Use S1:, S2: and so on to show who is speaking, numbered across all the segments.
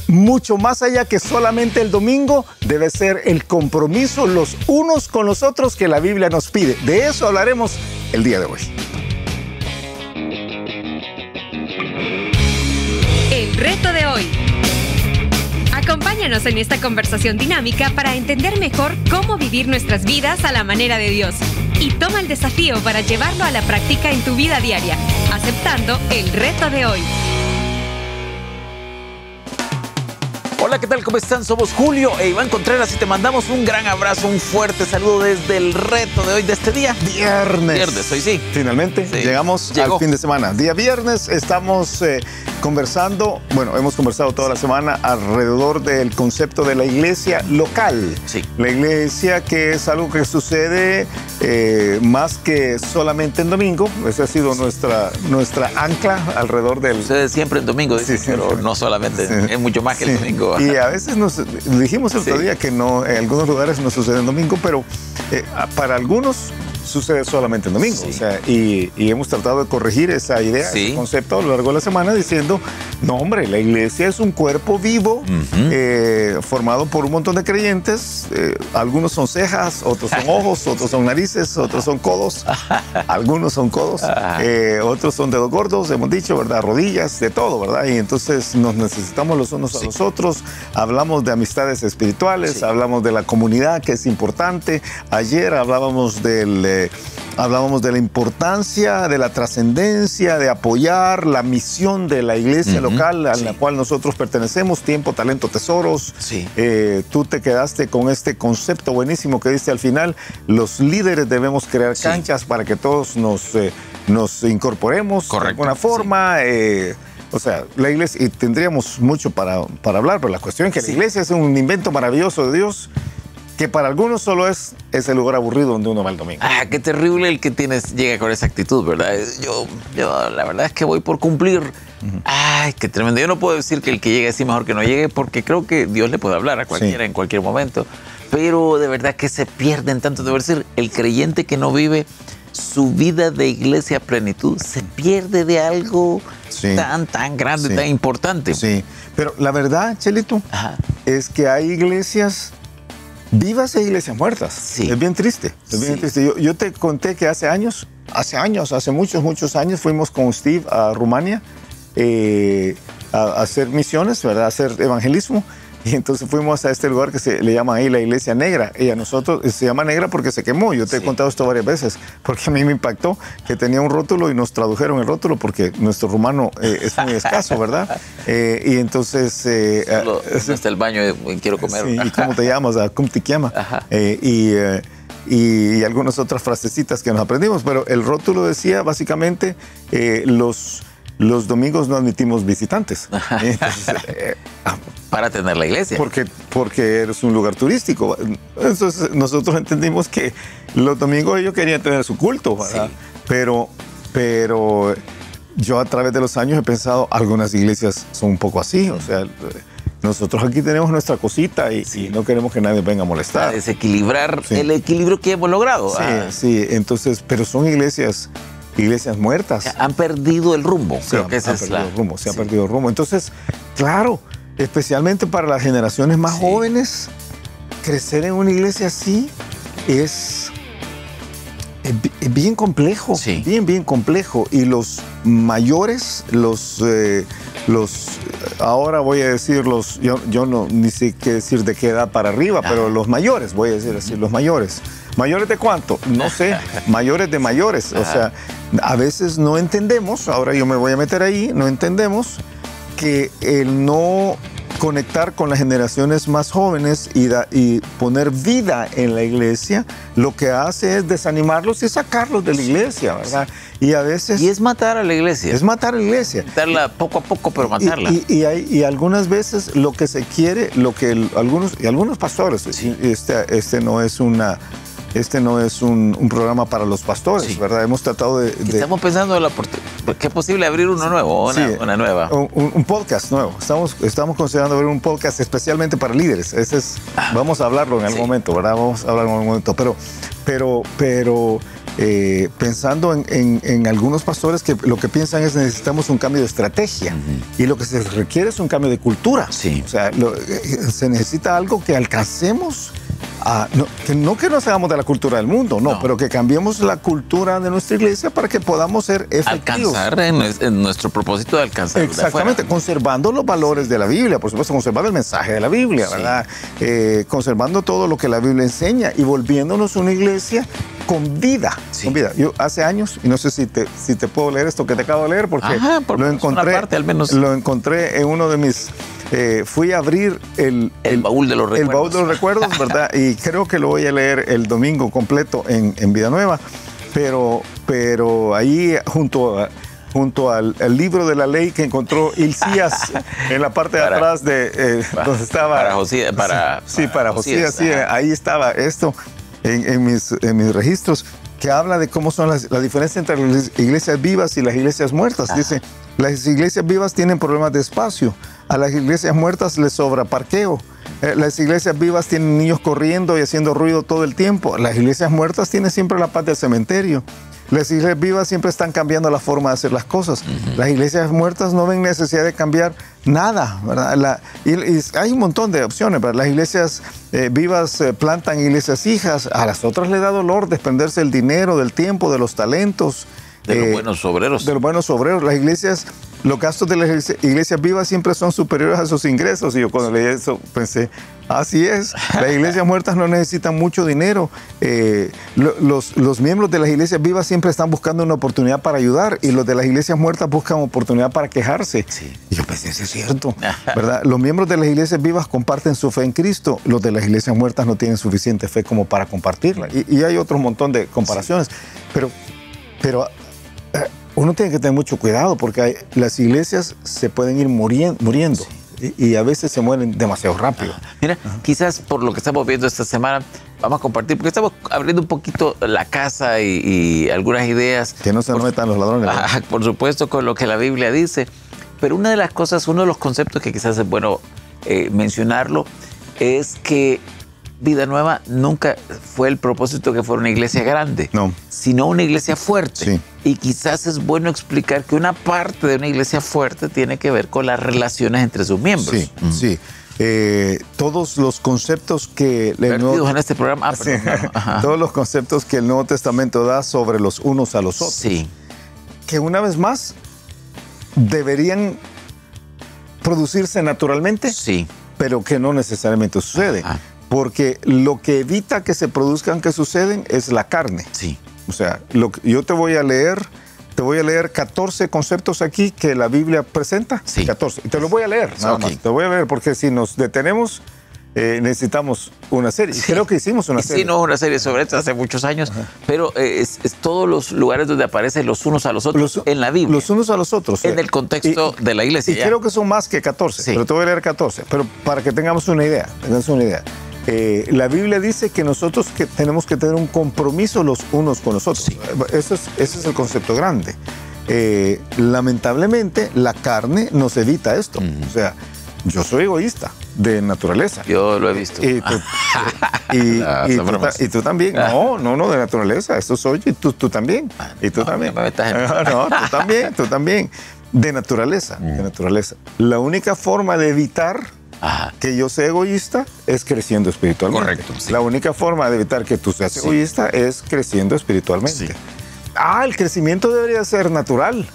S1: mucho más allá que solamente el domingo, debe ser el compromiso los unos con los otros que la Biblia nos pide. De eso hablaremos el día de hoy.
S2: El reto de hoy. Acompáñanos en esta conversación dinámica para entender mejor cómo vivir nuestras vidas a la manera de Dios. Y toma el desafío para llevarlo a la práctica en tu vida diaria, aceptando el reto de hoy.
S3: Hola, ¿qué tal? ¿Cómo están? Somos Julio e Iván Contreras y te mandamos un gran abrazo, un fuerte saludo desde el reto de hoy, de este día.
S1: Viernes,
S3: hoy sí.
S1: Finalmente,
S3: sí.
S1: Llegó al fin de semana. Día viernes, estamos conversando, hemos conversado toda la semana alrededor del concepto de la iglesia local.
S3: Sí.
S1: La iglesia, que es algo que sucede más que solamente en domingo. Esa ha sido nuestra ancla alrededor del...
S3: Sucede siempre en domingo,
S1: sí,
S3: pero no solamente, es mucho más que el domingo.
S1: Y a veces nos dijimos el otro día que no, en algunos lugares no sucede en domingo, pero para algunos sucede solamente en domingo.
S3: Sí.
S1: O sea, y hemos tratado de corregir esa idea, ese concepto a lo largo de la semana, diciendo, no hombre, la iglesia es un cuerpo vivo, formado por un montón de creyentes. Algunos son cejas, otros son ojos, otros son narices, otros son codos, algunos son codos, otros son dedos gordos, hemos dicho, ¿verdad? Rodillas, de todo, ¿verdad? Y entonces nos necesitamos los unos a los otros. Hablamos de amistades espirituales, hablamos de la comunidad, que es importante. Ayer hablábamos de la importancia, de la trascendencia, de apoyar la misión de la iglesia local a la cual nosotros pertenecemos, Tiempo, Talento, Tesoros.
S3: Sí.
S1: Tú te quedaste con este concepto buenísimo que diste al final. Los líderes debemos crear canchas para que todos nos incorporemos de alguna forma. O sea, la iglesia, y tendríamos mucho para hablar, pero la cuestión es que la iglesia es un invento maravilloso de Dios, que para algunos solo es el lugar aburrido donde uno va el domingo.
S3: Qué terrible el que llega con esa actitud, ¿verdad? Yo la verdad es que voy por cumplir. Ay, qué tremendo. Yo no puedo decir que el que llegue así mejor que no llegue, porque creo que Dios le puede hablar a cualquiera en cualquier momento. Pero de verdad que se pierden tanto. Debe ser el creyente que no vive su vida de iglesia a plenitud, se pierde de algo tan grande, tan importante.
S1: Sí, pero la verdad, Chelito, es que hay iglesias vivas e iglesias muertas.
S3: Sí.
S1: Es bien triste. Es bien triste. Yo te conté que hace muchos años, fuimos con Steve a Rumania a hacer misiones, ¿verdad? A hacer evangelismo. Y entonces fuimos a este lugar que se le llama ahí la Iglesia Negra. Y a nosotros se llama negra porque se quemó. Yo te he contado esto varias veces, porque a mí me impactó que tenía un rótulo y nos tradujeron el rótulo porque nuestro rumano es muy escaso, ¿verdad? Y entonces...
S3: Solo está el baño y quiero comer.
S1: Sí, ¿y cómo te llamas? ¿Cómo te llamas? Y algunas otras frasecitas que nos aprendimos. Pero el rótulo decía básicamente los domingos no admitimos visitantes. Entonces,
S3: para tener la iglesia.
S1: Porque eres un lugar turístico. Entonces nosotros entendimos que los domingos ellos querían tener su culto, ¿verdad? Sí. Pero yo a través de los años he pensado, algunas iglesias son un poco así. O sea, nosotros aquí tenemos nuestra cosita y no queremos que nadie venga a molestar.
S3: Para desequilibrar el equilibrio que hemos logrado.
S1: Sí. Entonces, pero son iglesias muertas.
S3: Han perdido el rumbo. Creo que
S1: se ha perdido el rumbo. Entonces, claro, especialmente para las generaciones más jóvenes, crecer en una iglesia así es bien complejo. Bien complejo. Y los mayores, ahora voy a decir yo no ni sé qué decir de qué edad para arriba, pero los mayores, voy a decir así, los mayores. ¿Mayores de cuánto? No sé. Mayores de mayores. O sea, a veces no entendemos, ahora yo me voy a meter ahí, no entendemos que el no conectar con las generaciones más jóvenes y poner vida en la iglesia, lo que hace es desanimarlos y sacarlos de la iglesia, ¿verdad? Y a veces...
S3: Y es matar a la iglesia.
S1: Es matar a la iglesia.
S3: Matarla poco a poco, pero matarla.
S1: Y algunas veces lo que se quiere, algunos pastores, este no es un programa para los pastores, ¿verdad? Hemos tratado de...
S3: Estamos pensando que es posible abrir uno nuevo, una nueva.
S1: Un podcast nuevo. Estamos considerando abrir un podcast especialmente para líderes. Vamos a hablarlo en algún momento, ¿verdad? Vamos a hablar en algún momento. Pero pensando en algunos pastores que lo que piensan es necesitamos un cambio de estrategia y lo que se requiere es un cambio de cultura.
S3: Sí.
S1: O sea, se necesita algo que alcancemos. No que nos hagamos de la cultura del mundo, no, pero que cambiemos la cultura de nuestra iglesia para que podamos ser efectivos.
S3: Alcanzar en nuestro propósito de alcanzar.
S1: Exactamente, conservando los valores de la Biblia, por supuesto, conservando el mensaje de la Biblia, ¿verdad? Conservando todo lo que la Biblia enseña y volviéndonos una iglesia con vida. Sí. Con vida. Yo hace años, y no sé si te puedo leer esto que te acabo de leer, porque lo encontré, una parte, al menos. Lo encontré en uno de mis... fui a abrir el
S3: baúl de los recuerdos.
S1: El baúl de los recuerdos, ¿verdad? Y creo que lo voy a leer el domingo completo en Vida Nueva, pero ahí junto al libro de la ley que encontró Hilcías en la parte de atrás de donde estaba...
S3: Para Josías. Para
S1: Josías, sí, ahí estaba esto en mis registros, que habla de cómo son la diferencia entre las iglesias vivas y las iglesias muertas. Dice, las iglesias vivas tienen problemas de espacio, a las iglesias muertas les sobra parqueo. Las iglesias vivas tienen niños corriendo y haciendo ruido todo el tiempo. Las iglesias muertas tienen siempre la paz del cementerio. Las iglesias vivas siempre están cambiando la forma de hacer las cosas. Las iglesias muertas no ven necesidad de cambiar nada, ¿verdad? Y hay un montón de opciones, ¿verdad? Las iglesias vivas plantan iglesias hijas. A las otras les da dolor desprenderse del dinero, del tiempo, de los talentos.
S3: De los buenos obreros.
S1: De los buenos obreros. Las iglesias, los gastos de las iglesias vivas siempre son superiores a sus ingresos. Y yo cuando leí eso pensé, así es. Las iglesias muertas no necesitan mucho dinero. Los miembros de las iglesias vivas siempre están buscando una oportunidad para ayudar y los de las iglesias muertas buscan oportunidad para quejarse. Sí. Y yo pensé, eso es cierto, ¿verdad? Los miembros de las iglesias vivas comparten su fe en Cristo. Los de las iglesias muertas no tienen suficiente fe como para compartirla. Y hay otro montón de comparaciones. Pero uno tiene que tener mucho cuidado porque las iglesias se pueden ir muriendo y a veces se mueren demasiado rápido.
S3: Mira, quizás por lo que estamos viendo esta semana, vamos a compartir, porque estamos abriendo un poquito la casa y algunas ideas.
S1: Que no se nos metan los ladrones.
S3: Por supuesto, con lo que la Biblia dice. Pero una de las cosas, uno de los conceptos que quizás es bueno mencionarlo, es que Vida Nueva nunca fue el propósito que fuera una iglesia grande, sino una iglesia fuerte.
S1: Sí.
S3: Y quizás es bueno explicar que una parte de una iglesia fuerte tiene que ver con las relaciones entre sus miembros.
S1: Sí, sí. Todos los conceptos que
S3: en este programa.
S1: Todos los conceptos que el Nuevo Testamento da sobre los unos a los otros.
S3: Sí.
S1: Que una vez más deberían producirse naturalmente, pero que no necesariamente sucede. Porque lo que evita que se produzcan, que suceden, es la carne.
S3: Sí.
S1: O sea, yo te voy a leer 14 conceptos aquí que la Biblia presenta.
S3: Sí.
S1: 14. Y te los voy a leer, nada más. Te voy a leer porque si nos detenemos, necesitamos una serie.
S3: Sí.
S1: Creo que hicimos una serie.
S3: Sí, no, una serie sobre esto hace muchos años, pero es todos los lugares donde aparecen los unos a los otros en la Biblia.
S1: Los unos a los otros.
S3: En el contexto de la iglesia.
S1: Y creo que son más que 14, pero te voy a leer 14. Pero para que tengamos una idea, la Biblia dice que nosotros tenemos que tener un compromiso los unos con los otros. Sí. Ese es el concepto grande. Lamentablemente, la carne nos evita esto. O sea, yo soy egoísta de naturaleza.
S3: Yo lo he visto.
S1: Y tú también. No, de naturaleza. Eso soy yo y tú también. Y tú también. Tú también. De naturaleza. La única forma de evitar que yo sea egoísta es creciendo espiritualmente.
S3: Correcto. Sí.
S1: La única forma de evitar que tú seas egoísta es creciendo espiritualmente. Sí. El crecimiento debería ser natural,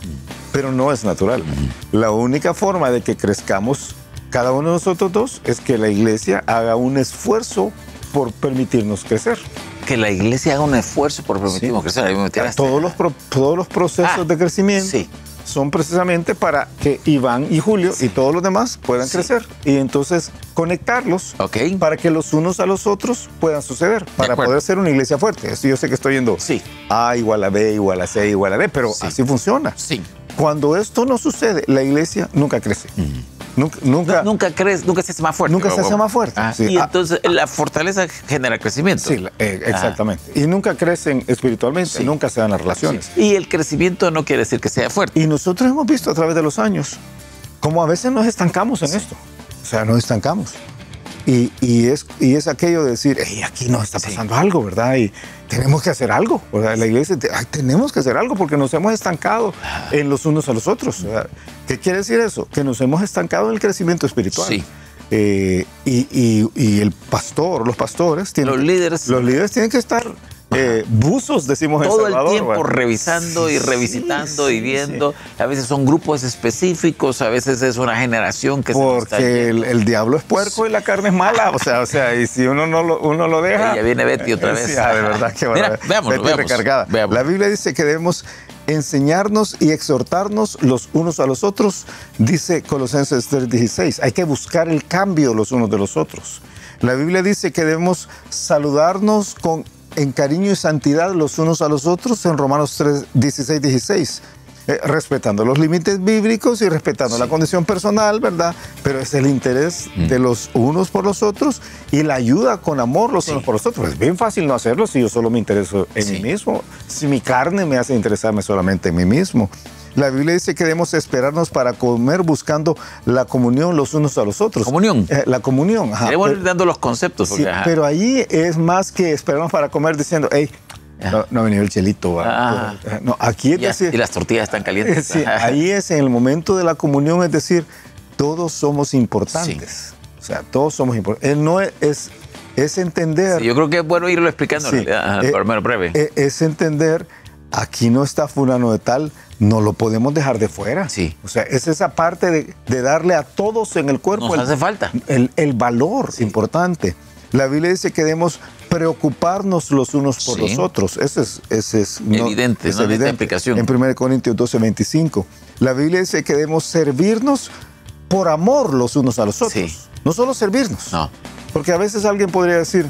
S1: pero no es natural. La única forma de que crezcamos cada uno de nosotros dos es que la iglesia haga un esfuerzo por permitirnos crecer.
S3: Que la iglesia haga un esfuerzo por permitirnos crecer.
S1: Todos los procesos de crecimiento son precisamente para que Iván y Julio y todos los demás puedan crecer. Y entonces conectarlos para que los unos a los otros puedan suceder, para poder ser una iglesia fuerte. Esto yo sé que estoy yendo A igual a B igual a C igual a D, pero así funciona.
S3: Sí.
S1: Cuando esto no sucede, la iglesia nunca crece.
S3: Nunca crece, nunca se hace más fuerte.
S1: Nunca se hace más fuerte.
S3: Y entonces la fortaleza genera crecimiento.
S1: Sí, exactamente. Y nunca crecen espiritualmente, nunca se dan las relaciones.
S3: Y el crecimiento no quiere decir que sea fuerte.
S1: Y nosotros hemos visto a través de los años cómo a veces nos estancamos en esto. O sea, nos estancamos. Y es aquello de decir, hey, aquí nos está pasando algo, ¿verdad? Y tenemos que hacer algo, ¿verdad? La iglesia, tenemos que hacer algo porque nos hemos estancado en los unos a los otros, ¿verdad? ¿Qué quiere decir eso? Que nos hemos estancado en el crecimiento espiritual.
S3: Sí.
S1: Y el pastor, los pastores,
S3: los líderes
S1: tienen que estar buzos, decimos
S3: todo
S1: en Salvador,
S3: el tiempo revisando y revisitando y viendo. A veces son grupos específicos, a veces es una generación que
S1: porque el diablo es puerco y la carne es mala, o sea, y si uno lo deja,
S3: ya viene Betty otra vez.
S1: Sí, de verdad que
S3: mira, veamos.
S1: Recargada. La Biblia dice que debemos enseñarnos y exhortarnos los unos a los otros, dice Colosenses 3:16. Hay que buscar el cambio los unos de los otros. La Biblia dice que debemos saludarnos en cariño y santidad los unos a los otros en Romanos 3:16. Respetando los límites bíblicos y respetando la condición personal, ¿verdad? Pero es el interés de los unos por los otros y la ayuda con amor los unos por los otros. Es bien fácil no hacerlo si yo solo me intereso en mí mismo, si mi carne me hace interesarme solamente en mí mismo. La Biblia dice que debemos esperarnos para comer buscando la comunión los unos a los otros.
S3: ¿Comunión?
S1: La comunión.
S3: Debemos ir dando los conceptos. Porque,
S1: pero ahí es más que esperarnos para comer diciendo, hey, no ha venido el chelito. No, aquí es decir,
S3: y las tortillas están calientes.
S1: Sí, ahí es en el momento de la comunión, es decir, todos somos importantes. Sí. O sea, todos somos importantes. No es entender.
S3: Sí, yo creo que es bueno irlo explicando por menos breve.
S1: Es entender, aquí no está fulano de tal, no lo podemos dejar de fuera.
S3: Sí.
S1: O sea, es esa parte de darle a todos en el cuerpo.
S3: Nos hace falta.
S1: El valor importante. La Biblia dice que debemos preocuparnos los unos por los otros. Ese es
S3: evidente, es evidente. Implicación.
S1: En 1 Corintios 12:25. La Biblia dice que debemos servirnos por amor los unos a los otros.
S3: Sí.
S1: No solo servirnos.
S3: No.
S1: Porque a veces alguien podría decir,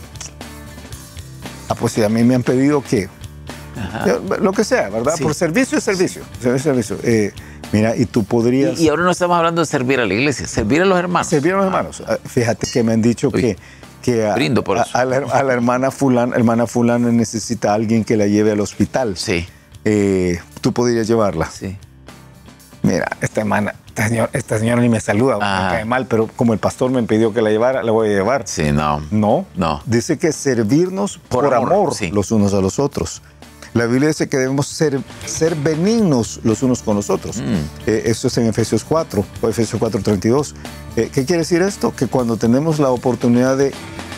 S1: pues si a mí me han pedido que... lo que sea, ¿verdad? Sí. Por servicio es servicio. Mira, y tú podrías...
S3: Y ahora no estamos hablando de servir a la iglesia, servir a los hermanos.
S1: Servir a los hermanos. Fíjate que me han dicho que
S3: brindo por eso.
S1: A la hermana fulana necesita a alguien que la lleve al hospital.
S3: Sí.
S1: Tú podrías llevarla.
S3: Sí.
S1: Mira, esta señora ni me saluda, me cae mal, pero como el pastor me pidió que la llevara, la voy a llevar.
S3: Sí, no.
S1: No. Dice que servirnos por amor los unos a los otros. La Biblia dice que debemos ser benignos los unos con los otros. Esto es en Efesios 4, o Efesios 4:32. ¿Qué quiere decir esto? Que cuando tenemos la oportunidad de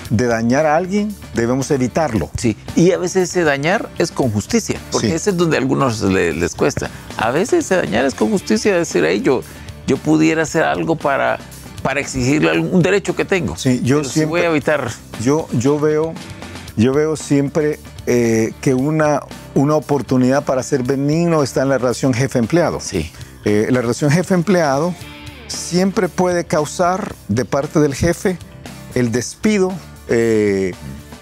S1: dañar a alguien, debemos evitarlo.
S3: Sí, y a veces ese dañar es con justicia, porque ese es donde a algunos les cuesta. A veces ese dañar es con justicia, decir, hey, yo pudiera hacer algo para exigirle algún derecho que tengo.
S1: Sí, yo siempre
S3: voy a evitar.
S1: Yo veo siempre que una oportunidad para ser benigno está en la relación jefe-empleado.
S3: Sí.
S1: La relación jefe-empleado siempre puede causar de parte del jefe el despido,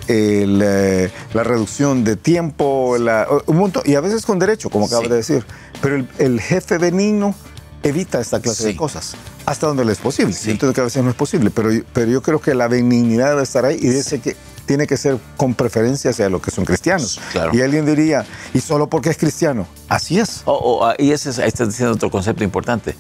S1: la reducción de tiempo, un montón, y a veces con derecho, como acabas de decir. Pero el jefe benigno evita esta clase de cosas, hasta donde le es posible. Sí. Entiendo que a veces no es posible, pero yo creo que la benignidad debe estar ahí y dice que tiene que ser con preferencia hacia los que son cristianos.
S3: Claro.
S1: Y alguien diría, ¿y solo porque es cristiano? Así es.
S3: Y ahí estás diciendo otro concepto importante.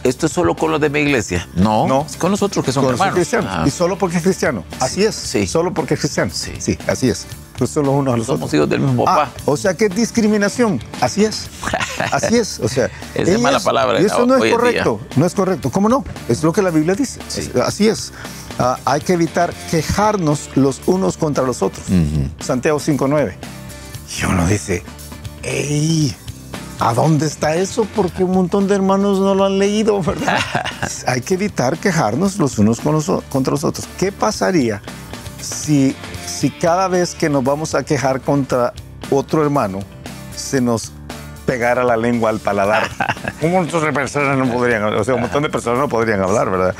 S3: ¿Esto es solo con los de mi iglesia? No, es con nosotros que son hermanos.
S1: Cristianos. ¿Y solo porque es cristiano? Así es.
S3: Sí.
S1: Solo porque es cristiano. Sí, así es. Pues son los unos a los otros.
S3: Somos hijos del mismo papá.
S1: O sea, ¿qué discriminación? Así es. Así es. O sea,
S3: es mala palabra.
S1: Y eso no es correcto. No es correcto. ¿Cómo no? Es lo que la Biblia dice. Sí. Así es. Hay que evitar quejarnos los unos contra los otros. Santiago 5:9. Y uno dice, ¡ey! ¿A dónde está eso? Porque un montón de hermanos no lo han leído, ¿verdad? Hay que evitar quejarnos los unos contra los otros. ¿Qué pasaría si cada vez que nos vamos a quejar contra otro hermano se nos pegara la lengua al paladar? Un montón de personas no podrían, un montón de personas no podrían hablar, ¿verdad?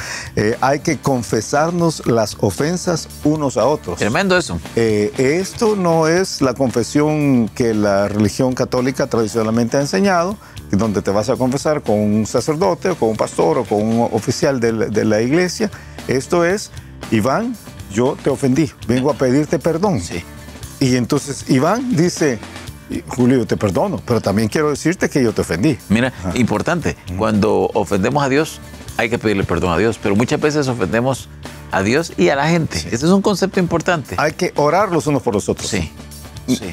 S1: Hay que confesarnos las ofensas unos a otros.
S3: Tremendo eso.
S1: Esto no es la confesión que la religión católica tradicionalmente ha enseñado, donde te vas a confesar con un sacerdote o con un pastor o con un oficial de la iglesia. Esto es, Iván, yo te ofendí, vengo a pedirte perdón.
S3: Sí.
S1: Y entonces Iván dice, Julio, yo te perdono, pero también quiero decirte que yo te ofendí.
S3: Mira, importante, cuando ofendemos a Dios, hay que pedirle perdón a Dios, pero muchas veces ofendemos a Dios y a la gente. Sí. Ese es un concepto importante.
S1: Hay que orar los unos por los otros.
S3: Sí.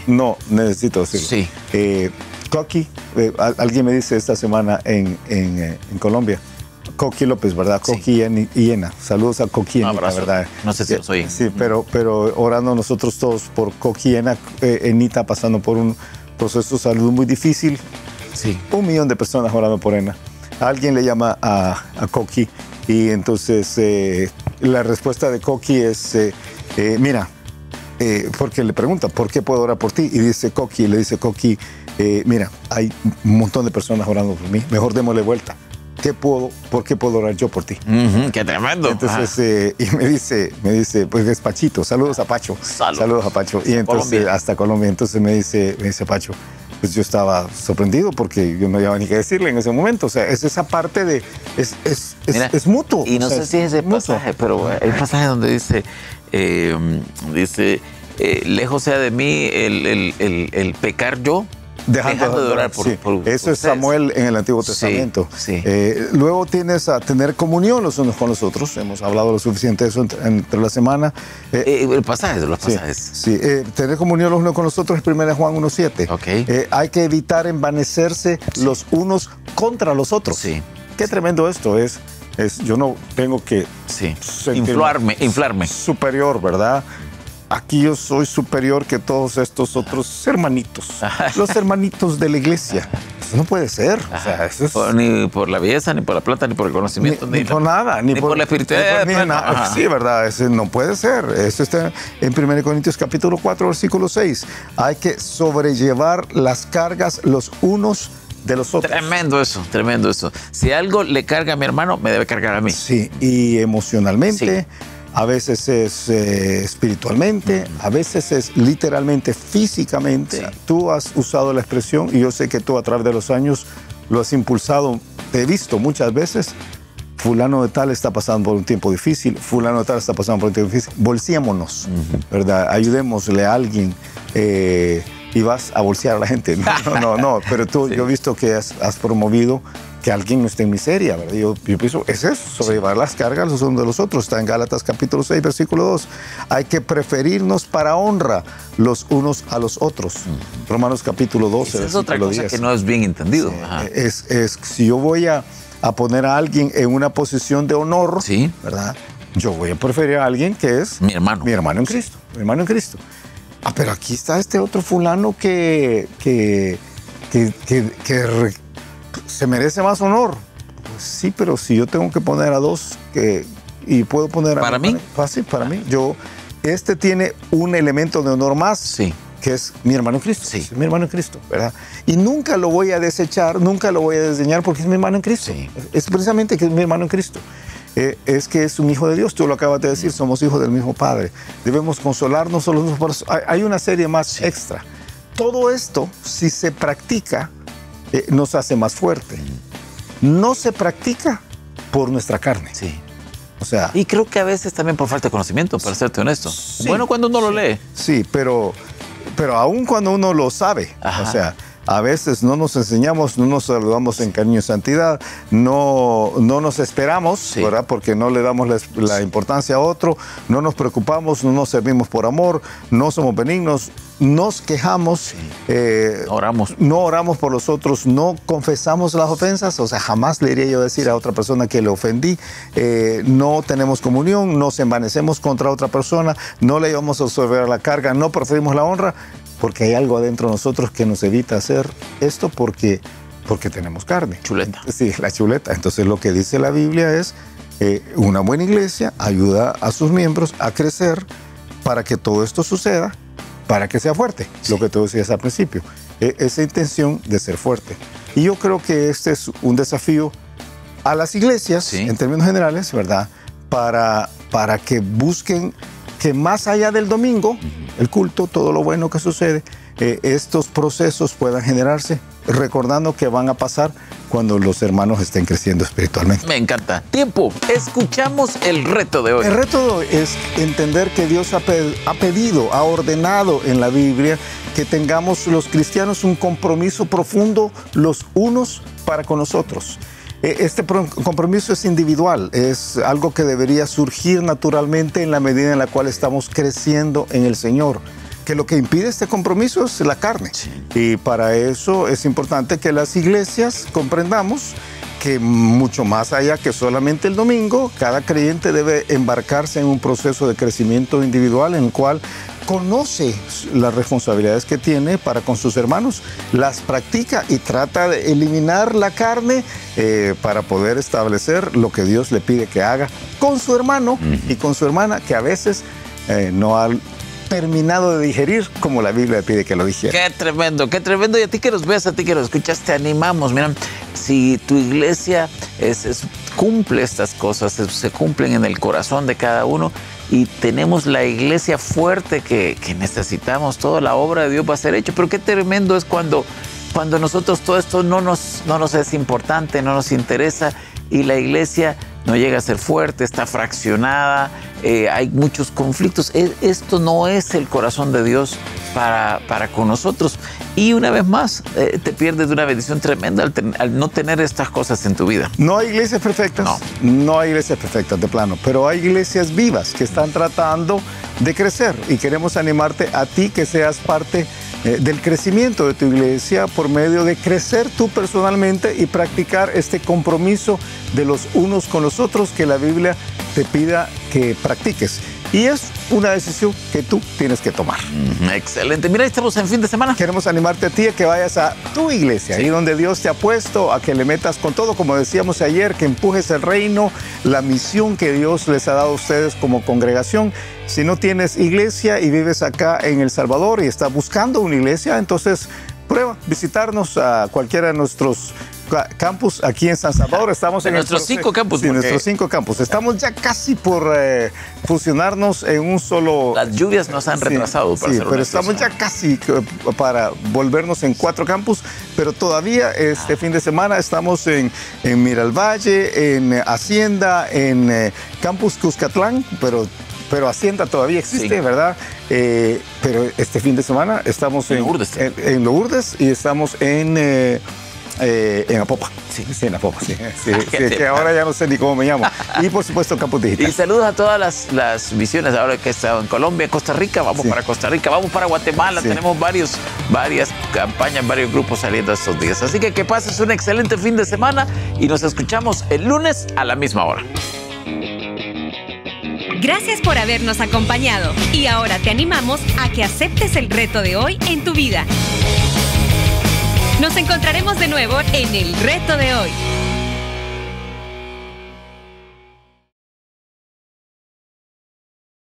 S1: No, necesito decirlo.
S3: Sí.
S1: Coqui, alguien me dice esta semana en Colombia, Coqui López, ¿verdad? Coqui y Ena. Saludos a Coqui y Ena, ¿verdad?
S3: No sé si lo soy.
S1: Sí, pero orando nosotros todos por Coqui y Ena, Enita pasando por un proceso de salud muy difícil.
S3: Sí.
S1: 1 millón de personas orando por Ena. Alguien le llama a Coqui y entonces la respuesta de Coqui es, mira, porque le pregunta, ¿por qué puedo orar por ti? Y dice Coqui, le dice Coqui, mira, hay un montón de personas orando por mí, mejor démosle vuelta. ¿Por qué puedo orar yo por ti?
S3: ¡Qué tremendo!
S1: Entonces, y me dice, pues es Pachito, saludos a Pacho. Saludos a Pacho. Y entonces, Colombia. Hasta Colombia. Entonces me dice Pacho, pues yo estaba sorprendido porque yo no había ni qué decirle en ese momento. O sea, es esa parte de, es mutuo.
S3: Y no sé si es ese pasaje, pero hay un pasaje donde dice, lejos sea de mí el pecar yo, dejando de orar por
S1: eso es Samuel en el Antiguo Testamento.
S3: Sí.
S1: Luego tienes a tener comunión los unos con los otros. Hemos hablado lo suficiente de eso entre la semana.
S3: El pasaje de los pasajes.
S1: Sí, tener comunión los unos con los otros es 1 Juan 1:7.
S3: Okay.
S1: Hay que evitar envanecerse los unos contra los otros.
S3: Sí.
S1: Qué tremendo esto es. Yo no tengo que
S3: inflarme.
S1: Superior, ¿verdad? Aquí yo soy superior que todos estos otros hermanitos, los hermanitos de la iglesia. Eso no puede ser. O sea, eso es...
S3: Ni por la belleza, ni por la plata, ni por el conocimiento.
S1: Ni por nada. Ni
S3: por la espiritualidad.
S1: Sí, ¿verdad? Eso no puede ser. Eso está en 1 Corintios capítulo 4, versículo 6. Hay que sobrellevar las cargas los unos de los otros.
S3: Tremendo eso. Si algo le carga a mi hermano, me debe cargar a mí.
S1: Sí, y emocionalmente... Sí. A veces es espiritualmente, a veces es literalmente, físicamente. Sí. Tú has usado la expresión y yo sé que tú a través de los años lo has impulsado. Te he visto muchas veces. Fulano de tal está pasando por un tiempo difícil, fulano de tal está pasando por un tiempo difícil. Bolsiémonos, ¿verdad? Ayudémosle a alguien y vas a bolsear a la gente. No, pero tú, sí. Yo he visto que has promovido que alguien no esté en miseria, ¿verdad? Yo pienso, es eso, sobrellevar las cargas los unos de los otros. Está en Gálatas capítulo 6, versículo 2. Hay que preferirnos para honra los unos a los otros. Romanos capítulo 12,
S3: esa es otra cosa 10. Que no es bien entendido.
S1: Sí, si yo voy a poner a alguien en una posición de honor,
S3: sí.
S1: ¿verdad? Yo voy a preferir a alguien que es
S3: mi hermano
S1: en Cristo. Mi hermano en Cristo. Pero aquí está este otro fulano que se merece más honor. Pues sí, pero si yo tengo que poner a dos y puedo poner a...
S3: ¿Para mí?
S1: Fácil, para mí. Este tiene un elemento de honor más,
S3: sí.
S1: Que es mi hermano en Cristo.
S3: Sí.
S1: Es mi hermano en Cristo, ¿verdad? Y nunca lo voy a desechar, nunca lo voy a desdeñar porque es mi hermano en Cristo.
S3: Sí.
S1: Es precisamente que es mi hermano en Cristo. Es que es un hijo de Dios, tú lo acabas de decir, somos hijos del mismo Padre. Debemos consolarnos los unos por los otros. Hay una serie más extra. Todo esto, si se practica, nos hace más fuerte. No se practica por nuestra carne.
S3: Sí.
S1: O sea,
S3: y creo que a veces también por falta de conocimiento, para serte honesto. Sí, bueno, cuando uno lo lee.
S1: Sí, pero aún cuando uno lo sabe,
S3: ajá.
S1: O sea, a veces no nos enseñamos, no nos saludamos en cariño y santidad, no nos esperamos, sí. ¿Verdad? Porque no le damos la importancia a otro, no nos preocupamos, no nos servimos por amor, no somos benignos, nos quejamos,
S3: sí.
S1: No oramos por los otros, no confesamos las ofensas, o sea, jamás le iría yo decir a otra persona que le ofendí, no tenemos comunión, nos envanecemos contra otra persona, no le llevamos a absorber la carga, no preferimos la honra, porque hay algo adentro de nosotros que nos evita hacer esto porque tenemos carne.
S3: Chuleta.
S1: Sí, la chuleta. Entonces lo que dice la Biblia es, una buena iglesia ayuda a sus miembros a crecer para que todo esto suceda, para que sea fuerte, sí. Lo que tú decías al principio, esa intención de ser fuerte. Y yo creo que este es un desafío a las iglesias, sí. En términos generales, ¿verdad? Para que busquen que más allá del domingo, el culto, todo lo bueno que sucede, estos procesos puedan generarse, recordando que van a pasar cuando los hermanos estén creciendo espiritualmente.
S3: Me encanta. Tiempo. Escuchamos el reto de hoy.
S1: El reto de hoy es entender que Dios ha pedido, ha ordenado en la Biblia que tengamos los cristianos un compromiso profundo los unos para con los otros. Este compromiso es individual, es algo que debería surgir naturalmente en la medida en la cual estamos creciendo en el Señor. Que lo que impide este compromiso es la carne. Sí. Y para eso es importante que las iglesias comprendamos que mucho más allá que solamente el domingo, cada creyente debe embarcarse en un proceso de crecimiento individual en el cual conoce las responsabilidades que tiene para con sus hermanos, las practica y trata de eliminar la carne para poder establecer lo que Dios le pide que haga con su hermano y con su hermana, que a veces no ha terminado de digerir como la Biblia pide que lo digiera.
S3: Qué tremendo, qué tremendo. Y a ti que nos ves, a ti que nos escuchas, te animamos. Mira, si tu iglesia cumple estas cosas, se cumplen en el corazón de cada uno y tenemos la iglesia fuerte que necesitamos, toda la obra de Dios va a ser hecha. Pero qué tremendo es cuando nosotros todo esto no nos es importante, no nos interesa y la iglesia no llega a ser fuerte, está fraccionada, hay muchos conflictos. Esto no es el corazón de Dios para con nosotros. Y una vez más, te pierdes de una bendición tremenda al no tener estas cosas en tu vida.
S1: No hay iglesias perfectas, no hay iglesias perfectas de plano, pero hay iglesias vivas que están tratando de crecer y queremos animarte a ti que seas parte del crecimiento de tu iglesia por medio de crecer tú personalmente y practicar este compromiso de los unos con los otros que la Biblia te pida que practiques. Y es una decisión que tú tienes que tomar.
S3: Excelente. Mira, estamos en fin de semana.
S1: Queremos animarte a ti a que vayas a tu iglesia, ahí donde Dios te ha puesto, a que le metas con todo, como decíamos ayer, que empujes el reino, la misión que Dios les ha dado a ustedes como congregación. Si no tienes iglesia y vives acá en El Salvador y estás buscando una iglesia, entonces prueba visitarnos a cualquiera de nuestros campus aquí en San Salvador. Estamos en
S3: nuestros 5 campus.
S1: Sí, nuestros 5 campus. Estamos ya casi por fusionarnos en un solo.
S3: Las lluvias nos han retrasado.
S1: Pero estamos ya casi para volvernos en 4 campus. Pero todavía este fin de semana estamos en Miralvalle, en Hacienda, en Campus Cuscatlán, pero Hacienda todavía existe, ¿verdad? Pero este fin de semana estamos en Lourdes y estamos en Apopa. Sí, en Apopa, sí. Que ahora ya no sé ni cómo me llamo. Y por supuesto Campus Digital.
S3: Y saludos a todas las misiones ahora que he estado en Colombia, Costa Rica, vamos para Costa Rica, vamos para Guatemala, tenemos varias campañas, varios grupos saliendo estos días. Así que pases un excelente fin de semana y nos escuchamos el lunes a la misma hora.
S2: Gracias por habernos acompañado y ahora te animamos a que aceptes el reto de hoy en tu vida. Nos encontraremos de nuevo en el reto de hoy.